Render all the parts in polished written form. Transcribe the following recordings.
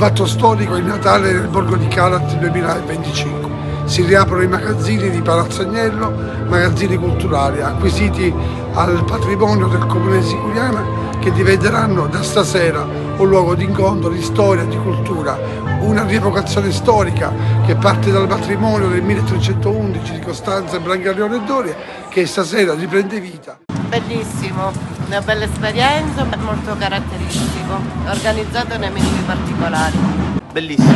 fatto storico il Natale nel borgo di Calat 2025. Si riaprono i magazzini di Palazzo Agnello, magazzini culturali acquisiti al patrimonio del Comune di Siculiana, che diventeranno da stasera un luogo di incontro, di storia, di cultura, una rievocazione storica che parte dal matrimonio del 1311 di Costanza, Brancaleone e Doria, che stasera riprende vita. Bellissimo, una bella esperienza, molto caratteristico, organizzato nei minimi particolari. Bellissimo,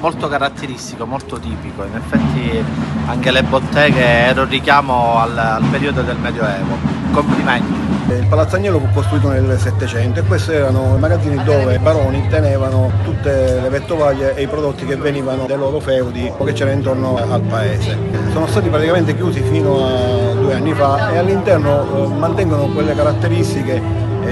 molto caratteristico, molto tipico, in effetti anche le botteghe era un richiamo al periodo del Medioevo. Complimenti. Il Palazzo Agnello fu costruito nel Settecento e questi erano magazzini dove i baroni tenevano tutte le vettovaglie e i prodotti che venivano dai loro feudi che c'era intorno al paese. Sono stati praticamente chiusi fino a 2 anni fa e all'interno mantengono quelle caratteristiche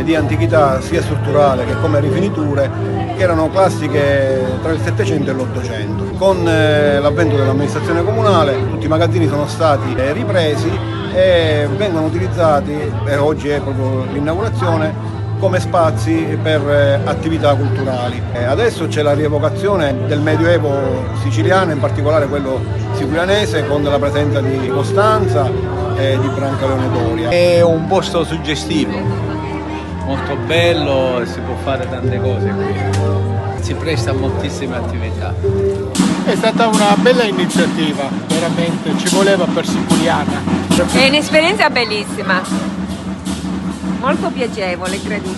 di antichità sia strutturale che come rifiniture che erano classiche tra il Settecento e l'Ottocento. Con l'avvento dell'amministrazione comunale tutti i magazzini sono stati ripresi e vengono utilizzati, e oggi è proprio l'inaugurazione, come spazi per attività culturali. Adesso c'è la rievocazione del Medioevo siciliano, in particolare quello siculianese, con la presenza di Costanza e di Brancaleone Doria. È un posto suggestivo, molto bello e si può fare tante cose qui, si presta a moltissime attività. È stata una bella iniziativa, veramente ci voleva per Siculiana. È un'esperienza bellissima, molto piacevole, credo.